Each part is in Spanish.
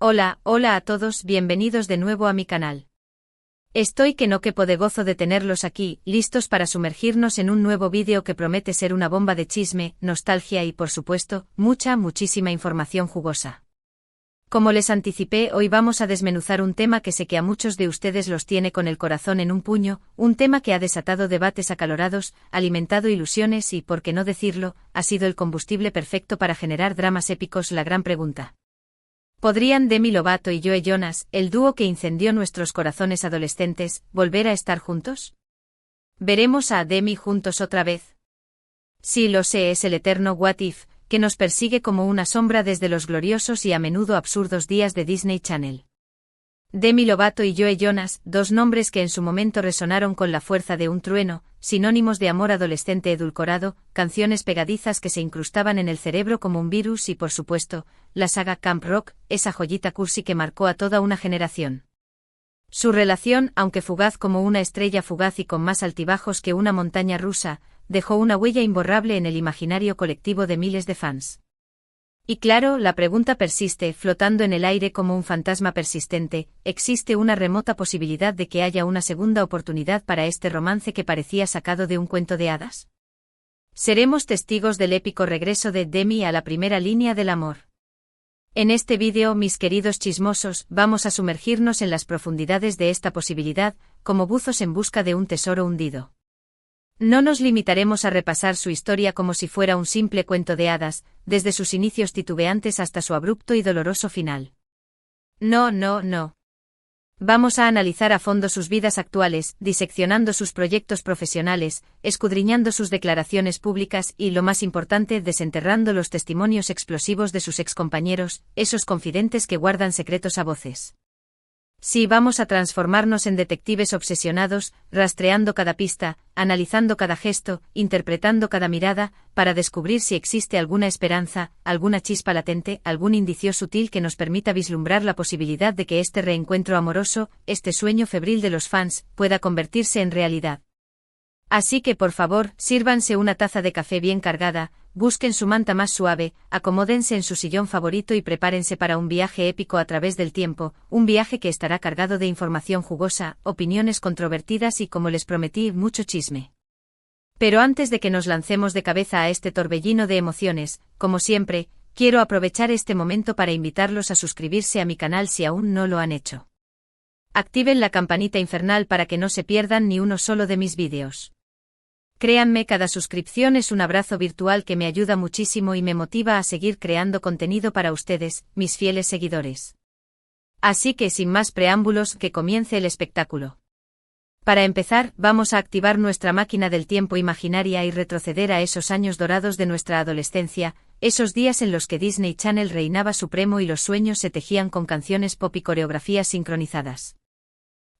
Hola, hola a todos, bienvenidos de nuevo a mi canal. Estoy que no quepo de gozo de tenerlos aquí, listos para sumergirnos en un nuevo vídeo que promete ser una bomba de chisme, nostalgia y por supuesto, muchísima información jugosa. Como les anticipé, hoy vamos a desmenuzar un tema que sé que a muchos de ustedes los tiene con el corazón en un puño, un tema que ha desatado debates acalorados, alimentado ilusiones y, por qué no decirlo, ha sido el combustible perfecto para generar dramas épicos. La gran pregunta: ¿podrían Demi Lovato y Joe Jonas, el dúo que incendió nuestros corazones adolescentes, volver a estar juntos? ¿Veremos a Demi juntos otra vez? Sí, lo sé, es el eterno What If, que nos persigue como una sombra desde los gloriosos y a menudo absurdos días de Disney Channel. Demi Lovato y Joe Jonas, dos nombres que en su momento resonaron con la fuerza de un trueno, sinónimos de amor adolescente edulcorado, canciones pegadizas que se incrustaban en el cerebro como un virus y, por supuesto, la saga Camp Rock, esa joyita cursi que marcó a toda una generación. Su relación, aunque fugaz como una estrella fugaz y con más altibajos que una montaña rusa, dejó una huella imborrable en el imaginario colectivo de miles de fans. Y claro, la pregunta persiste, flotando en el aire como un fantasma persistente: ¿existe una remota posibilidad de que haya una segunda oportunidad para este romance que parecía sacado de un cuento de hadas? ¿Seremos testigos del épico regreso de Demi a la primera línea del amor? En este vídeo, mis queridos chismosos, vamos a sumergirnos en las profundidades de esta posibilidad, como buzos en busca de un tesoro hundido. No nos limitaremos a repasar su historia como si fuera un simple cuento de hadas, desde sus inicios titubeantes hasta su abrupto y doloroso final. No. Vamos a analizar a fondo sus vidas actuales, diseccionando sus proyectos profesionales, escudriñando sus declaraciones públicas y, lo más importante, desenterrando los testimonios explosivos de sus excompañeros, esos confidentes que guardan secretos a voces. Sí, vamos a transformarnos en detectives obsesionados, rastreando cada pista, analizando cada gesto, interpretando cada mirada, para descubrir si existe alguna esperanza, alguna chispa latente, algún indicio sutil que nos permita vislumbrar la posibilidad de que este reencuentro amoroso, este sueño febril de los fans, pueda convertirse en realidad. Así que por favor, sírvanse una taza de café bien cargada, busquen su manta más suave, acomódense en su sillón favorito y prepárense para un viaje épico a través del tiempo, un viaje que estará cargado de información jugosa, opiniones controvertidas y, como les prometí, mucho chisme. Pero antes de que nos lancemos de cabeza a este torbellino de emociones, como siempre, quiero aprovechar este momento para invitarlos a suscribirse a mi canal si aún no lo han hecho. Activen la campanita infernal para que no se pierdan ni uno solo de mis vídeos. Créanme, cada suscripción es un abrazo virtual que me ayuda muchísimo y me motiva a seguir creando contenido para ustedes, mis fieles seguidores. Así que sin más preámbulos, que comience el espectáculo. Para empezar, vamos a activar nuestra máquina del tiempo imaginaria y retroceder a esos años dorados de nuestra adolescencia, esos días en los que Disney Channel reinaba supremo y los sueños se tejían con canciones pop y coreografías sincronizadas.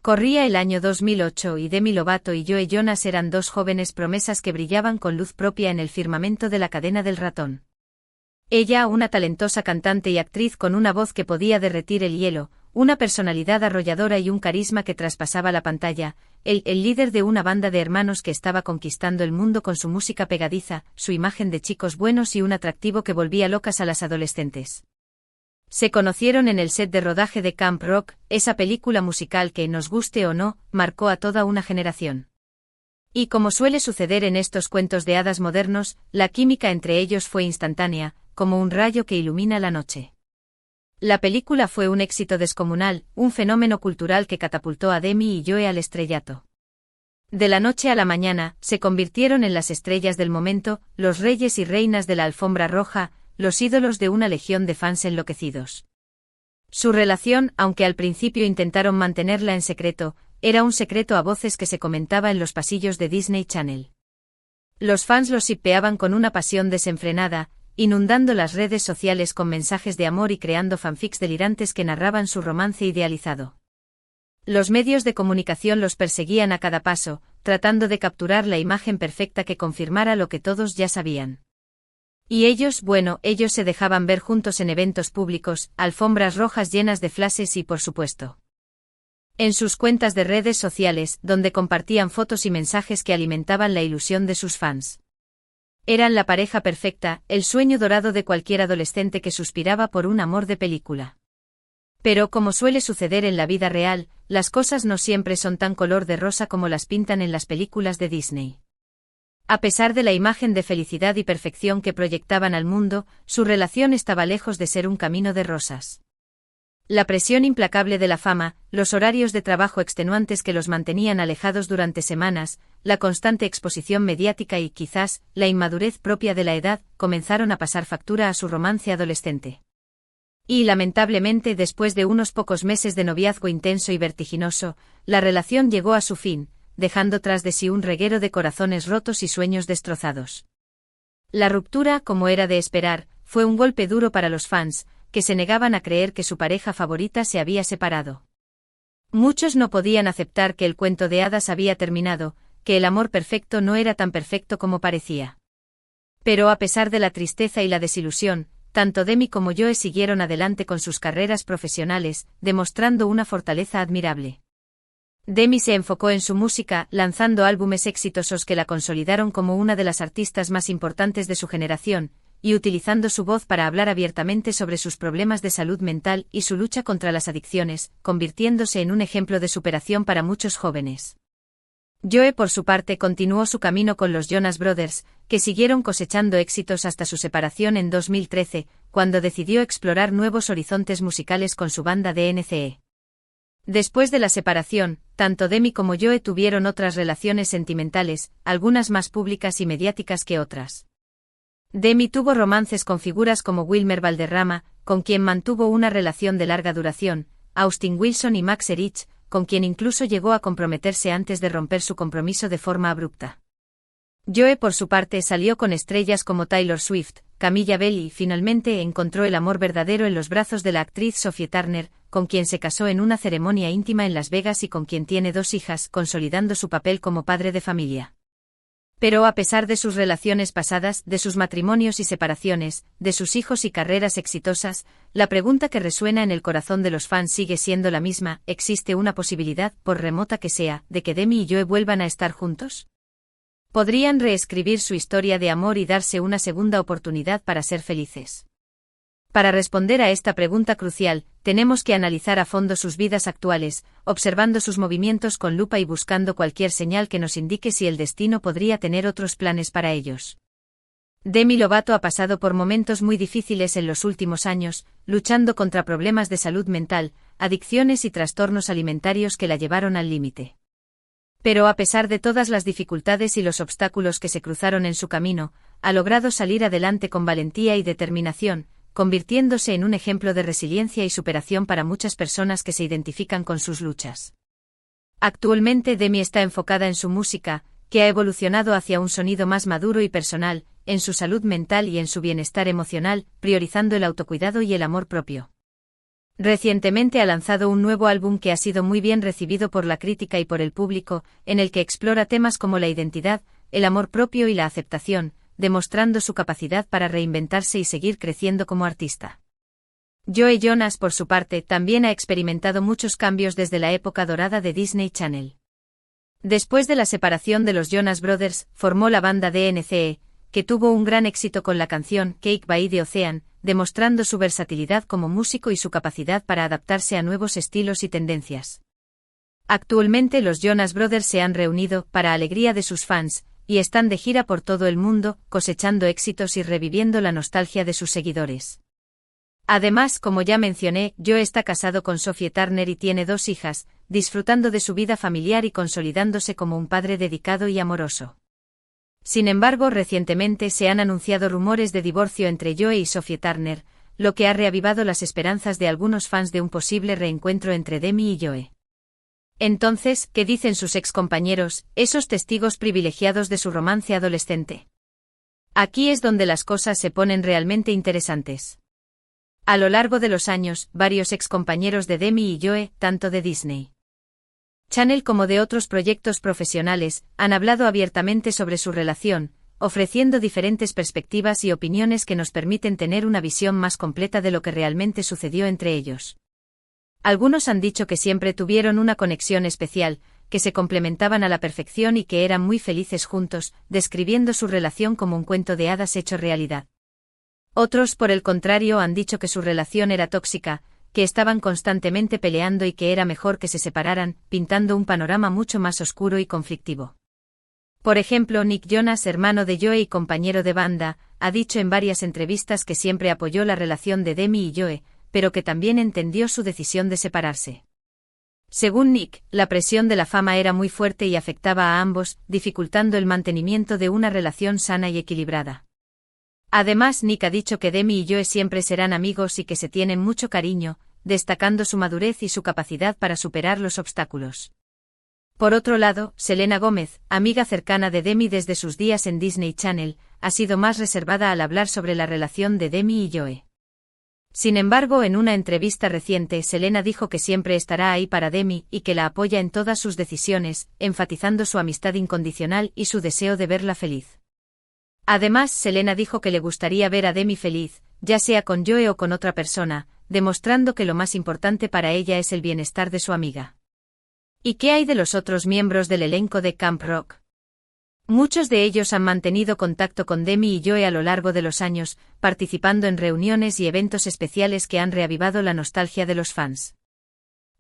Corría el año 2008 y Demi Lovato y Joe Jonas eran dos jóvenes promesas que brillaban con luz propia en el firmamento de la cadena del ratón. Ella, una talentosa cantante y actriz con una voz que podía derretir el hielo, una personalidad arrolladora y un carisma que traspasaba la pantalla, el líder de una banda de hermanos que estaba conquistando el mundo con su música pegadiza, su imagen de chicos buenos y un atractivo que volvía locas a las adolescentes. Se conocieron en el set de rodaje de Camp Rock, esa película musical que, nos guste o no, marcó a toda una generación. Y como suele suceder en estos cuentos de hadas modernos, la química entre ellos fue instantánea, como un rayo que ilumina la noche. La película fue un éxito descomunal, un fenómeno cultural que catapultó a Demi y Joe al estrellato. De la noche a la mañana, se convirtieron en las estrellas del momento, los reyes y reinas de la alfombra roja, los ídolos de una legión de fans enloquecidos. Su relación, aunque al principio intentaron mantenerla en secreto, era un secreto a voces que se comentaba en los pasillos de Disney Channel. Los fans los shippeaban con una pasión desenfrenada, inundando las redes sociales con mensajes de amor y creando fanfics delirantes que narraban su romance idealizado. Los medios de comunicación los perseguían a cada paso, tratando de capturar la imagen perfecta que confirmara lo que todos ya sabían. Y ellos, bueno, ellos se dejaban ver juntos en eventos públicos, alfombras rojas llenas de flashes y, por supuesto, en sus cuentas de redes sociales, donde compartían fotos y mensajes que alimentaban la ilusión de sus fans. Eran la pareja perfecta, el sueño dorado de cualquier adolescente que suspiraba por un amor de película. Pero como suele suceder en la vida real, las cosas no siempre son tan color de rosa como las pintan en las películas de Disney. A pesar de la imagen de felicidad y perfección que proyectaban al mundo, su relación estaba lejos de ser un camino de rosas. La presión implacable de la fama, los horarios de trabajo extenuantes que los mantenían alejados durante semanas, la constante exposición mediática y, quizás, la inmadurez propia de la edad, comenzaron a pasar factura a su romance adolescente. Y, lamentablemente, después de unos pocos meses de noviazgo intenso y vertiginoso, la relación llegó a su fin, dejando tras de sí un reguero de corazones rotos y sueños destrozados. La ruptura, como era de esperar, fue un golpe duro para los fans, que se negaban a creer que su pareja favorita se había separado. Muchos no podían aceptar que el cuento de hadas había terminado, que el amor perfecto no era tan perfecto como parecía. Pero a pesar de la tristeza y la desilusión, tanto Demi como Joe siguieron adelante con sus carreras profesionales, demostrando una fortaleza admirable. Demi se enfocó en su música, lanzando álbumes exitosos que la consolidaron como una de las artistas más importantes de su generación, y utilizando su voz para hablar abiertamente sobre sus problemas de salud mental y su lucha contra las adicciones, convirtiéndose en un ejemplo de superación para muchos jóvenes. Joe, por su parte, continuó su camino con los Jonas Brothers, que siguieron cosechando éxitos hasta su separación en 2013, cuando decidió explorar nuevos horizontes musicales con su banda DNCE. Después de la separación, tanto Demi como Joe tuvieron otras relaciones sentimentales, algunas más públicas y mediáticas que otras. Demi tuvo romances con figuras como Wilmer Valderrama, con quien mantuvo una relación de larga duración, Austin Wilson y Max Erich, con quien incluso llegó a comprometerse antes de romper su compromiso de forma abrupta. Joe, por su parte, salió con estrellas como Taylor Swift, Camilla Bell y finalmente encontró el amor verdadero en los brazos de la actriz Sophie Turner, con quien se casó en una ceremonia íntima en Las Vegas y con quien tiene 2 hijas, consolidando su papel como padre de familia. Pero a pesar de sus relaciones pasadas, de sus matrimonios y separaciones, de sus hijos y carreras exitosas, la pregunta que resuena en el corazón de los fans sigue siendo la misma: ¿existe una posibilidad, por remota que sea, de que Demi y Joe vuelvan a estar juntos? ¿Podrían reescribir su historia de amor y darse una segunda oportunidad para ser felices? Para responder a esta pregunta crucial, tenemos que analizar a fondo sus vidas actuales, observando sus movimientos con lupa y buscando cualquier señal que nos indique si el destino podría tener otros planes para ellos. Demi Lovato ha pasado por momentos muy difíciles en los últimos años, luchando contra problemas de salud mental, adicciones y trastornos alimentarios que la llevaron al límite. Pero a pesar de todas las dificultades y los obstáculos que se cruzaron en su camino, ha logrado salir adelante con valentía y determinación, convirtiéndose en un ejemplo de resiliencia y superación para muchas personas que se identifican con sus luchas. Actualmente Demi está enfocada en su música, que ha evolucionado hacia un sonido más maduro y personal, en su salud mental y en su bienestar emocional, priorizando el autocuidado y el amor propio. Recientemente ha lanzado un nuevo álbum que ha sido muy bien recibido por la crítica y por el público, en el que explora temas como la identidad, el amor propio y la aceptación, demostrando su capacidad para reinventarse y seguir creciendo como artista. Joe Jonas, por su parte, también ha experimentado muchos cambios desde la época dorada de Disney Channel. Después de la separación de los Jonas Brothers, formó la banda DNCE, que tuvo un gran éxito con la canción Cake by the Ocean, demostrando su versatilidad como músico y su capacidad para adaptarse a nuevos estilos y tendencias. Actualmente los Jonas Brothers se han reunido, para alegría de sus fans, y están de gira por todo el mundo, cosechando éxitos y reviviendo la nostalgia de sus seguidores. Además, como ya mencioné, Joe está casado con Sophie Turner y tiene 2 hijas, disfrutando de su vida familiar y consolidándose como un padre dedicado y amoroso. Sin embargo, recientemente se han anunciado rumores de divorcio entre Joe y Sophie Turner, lo que ha reavivado las esperanzas de algunos fans de un posible reencuentro entre Demi y Joe. Entonces, ¿qué dicen sus excompañeros, esos testigos privilegiados de su romance adolescente? Aquí es donde las cosas se ponen realmente interesantes. A lo largo de los años, varios excompañeros de Demi y Joe, tanto de Disney Channel como de otros proyectos profesionales, han hablado abiertamente sobre su relación, ofreciendo diferentes perspectivas y opiniones que nos permiten tener una visión más completa de lo que realmente sucedió entre ellos. Algunos han dicho que siempre tuvieron una conexión especial, que se complementaban a la perfección y que eran muy felices juntos, describiendo su relación como un cuento de hadas hecho realidad. Otros, por el contrario, han dicho que su relación era tóxica, que estaban constantemente peleando y que era mejor que se separaran, pintando un panorama mucho más oscuro y conflictivo. Por ejemplo, Nick Jonas, hermano de Joe y compañero de banda, ha dicho en varias entrevistas que siempre apoyó la relación de Demi y Joe, pero que también entendió su decisión de separarse. Según Nick, la presión de la fama era muy fuerte y afectaba a ambos, dificultando el mantenimiento de una relación sana y equilibrada. Además, Nick ha dicho que Demi y Joe siempre serán amigos y que se tienen mucho cariño, destacando su madurez y su capacidad para superar los obstáculos. Por otro lado, Selena Gomez, amiga cercana de Demi desde sus días en Disney Channel, ha sido más reservada al hablar sobre la relación de Demi y Joe. Sin embargo, en una entrevista reciente, Selena dijo que siempre estará ahí para Demi y que la apoya en todas sus decisiones, enfatizando su amistad incondicional y su deseo de verla feliz. Además, Selena dijo que le gustaría ver a Demi feliz, ya sea con Joe o con otra persona, demostrando que lo más importante para ella es el bienestar de su amiga. ¿Y qué hay de los otros miembros del elenco de Camp Rock? Muchos de ellos han mantenido contacto con Demi y Joe a lo largo de los años, participando en reuniones y eventos especiales que han reavivado la nostalgia de los fans.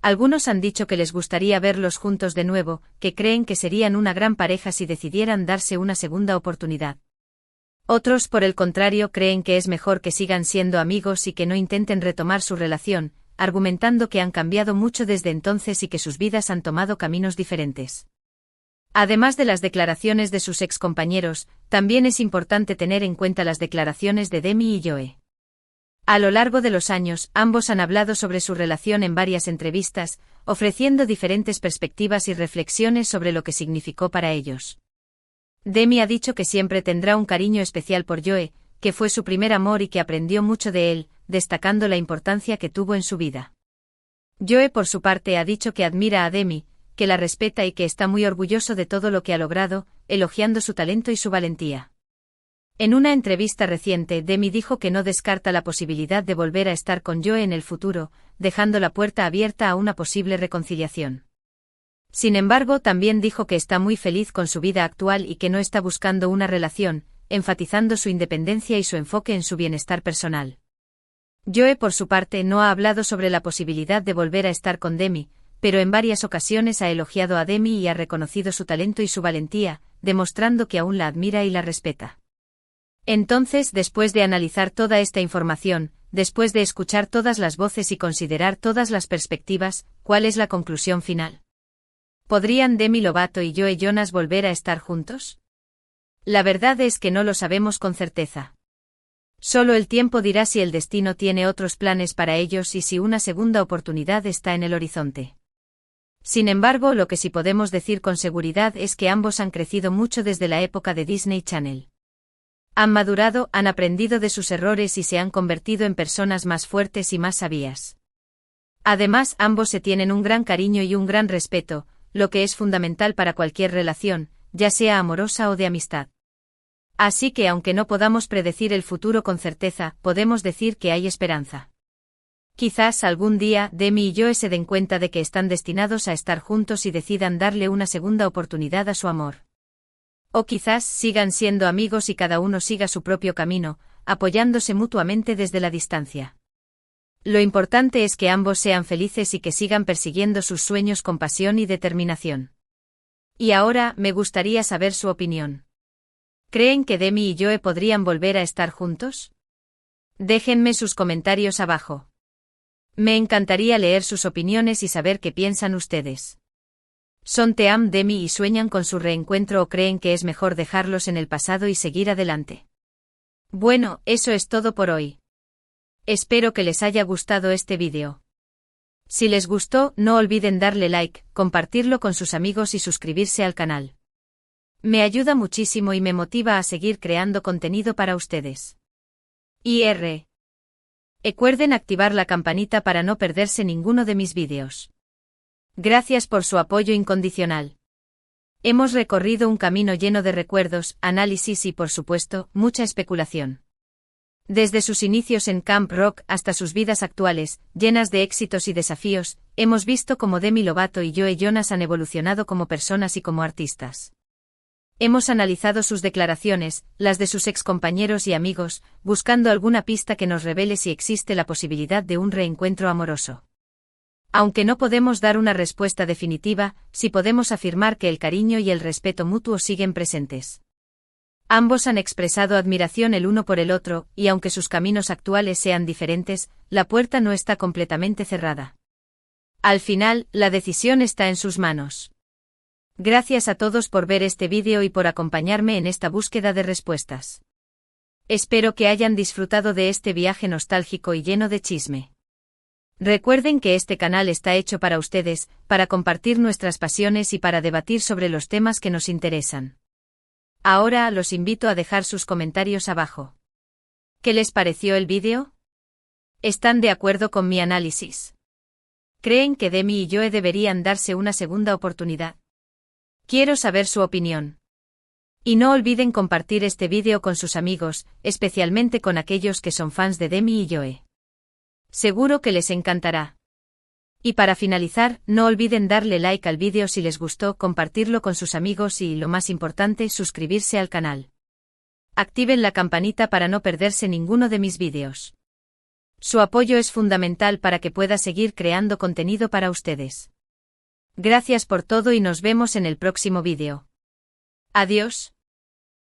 Algunos han dicho que les gustaría verlos juntos de nuevo, que creen que serían una gran pareja si decidieran darse una segunda oportunidad. Otros, por el contrario, creen que es mejor que sigan siendo amigos y que no intenten retomar su relación, argumentando que han cambiado mucho desde entonces y que sus vidas han tomado caminos diferentes. Además de las declaraciones de sus excompañeros, también es importante tener en cuenta las declaraciones de Demi y Joe. A lo largo de los años, ambos han hablado sobre su relación en varias entrevistas, ofreciendo diferentes perspectivas y reflexiones sobre lo que significó para ellos. Demi ha dicho que siempre tendrá un cariño especial por Joe, que fue su primer amor y que aprendió mucho de él, destacando la importancia que tuvo en su vida. Joe, por su parte, ha dicho que admira a Demi, que la respeta y que está muy orgulloso de todo lo que ha logrado, elogiando su talento y su valentía. En una entrevista reciente, Demi dijo que no descarta la posibilidad de volver a estar con Joe en el futuro, dejando la puerta abierta a una posible reconciliación. Sin embargo, también dijo que está muy feliz con su vida actual y que no está buscando una relación, enfatizando su independencia y su enfoque en su bienestar personal. Joe, por su parte, no ha hablado sobre la posibilidad de volver a estar con Demi, pero en varias ocasiones ha elogiado a Demi y ha reconocido su talento y su valentía, demostrando que aún la admira y la respeta. Entonces, después de analizar toda esta información, después de escuchar todas las voces y considerar todas las perspectivas, ¿cuál es la conclusión final? ¿Podrían Demi Lovato y Joe Jonas volver a estar juntos? La verdad es que no lo sabemos con certeza. Solo el tiempo dirá si el destino tiene otros planes para ellos y si una segunda oportunidad está en el horizonte. Sin embargo, lo que sí podemos decir con seguridad es que ambos han crecido mucho desde la época de Disney Channel. Han madurado, han aprendido de sus errores y se han convertido en personas más fuertes y más sabias. Además, ambos se tienen un gran cariño y un gran respeto, lo que es fundamental para cualquier relación, ya sea amorosa o de amistad. Así que aunque no podamos predecir el futuro con certeza, podemos decir que hay esperanza. Quizás algún día Demi y Joe se den cuenta de que están destinados a estar juntos y decidan darle una segunda oportunidad a su amor. O quizás sigan siendo amigos y cada uno siga su propio camino, apoyándose mutuamente desde la distancia. Lo importante es que ambos sean felices y que sigan persiguiendo sus sueños con pasión y determinación. Y ahora, me gustaría saber su opinión. ¿Creen que Demi y Joe podrían volver a estar juntos? Déjenme sus comentarios abajo. Me encantaría leer sus opiniones y saber qué piensan ustedes. ¿Son Team Demi y sueñan con su reencuentro o creen que es mejor dejarlos en el pasado y seguir adelante? Bueno, eso es todo por hoy. Espero que les haya gustado este vídeo. Si les gustó, no olviden darle like, compartirlo con sus amigos y suscribirse al canal. Me ayuda muchísimo y me motiva a seguir creando contenido para ustedes. Recuerden activar la campanita para no perderse ninguno de mis vídeos. Gracias por su apoyo incondicional. Hemos recorrido un camino lleno de recuerdos, análisis y, por supuesto, mucha especulación. Desde sus inicios en Camp Rock hasta sus vidas actuales, llenas de éxitos y desafíos, hemos visto cómo Demi Lovato y Joe Jonas han evolucionado como personas y como artistas. Hemos analizado sus declaraciones, las de sus excompañeros y amigos, buscando alguna pista que nos revele si existe la posibilidad de un reencuentro amoroso. Aunque no podemos dar una respuesta definitiva, sí podemos afirmar que el cariño y el respeto mutuo siguen presentes. Ambos han expresado admiración el uno por el otro, y aunque sus caminos actuales sean diferentes, la puerta no está completamente cerrada. Al final, la decisión está en sus manos. Gracias a todos por ver este vídeo y por acompañarme en esta búsqueda de respuestas. Espero que hayan disfrutado de este viaje nostálgico y lleno de chisme. Recuerden que este canal está hecho para ustedes, para compartir nuestras pasiones y para debatir sobre los temas que nos interesan. Ahora los invito a dejar sus comentarios abajo. ¿Qué les pareció el vídeo? ¿Están de acuerdo con mi análisis? ¿Creen que Demi y Joe deberían darse una segunda oportunidad? Quiero saber su opinión. Y no olviden compartir este vídeo con sus amigos, especialmente con aquellos que son fans de Demi y Joe. Seguro que les encantará. Y para finalizar, no olviden darle like al vídeo si les gustó, compartirlo con sus amigos y, lo más importante, suscribirse al canal. Activen la campanita para no perderse ninguno de mis vídeos. Su apoyo es fundamental para que pueda seguir creando contenido para ustedes. Gracias por todo y nos vemos en el próximo vídeo. Adiós.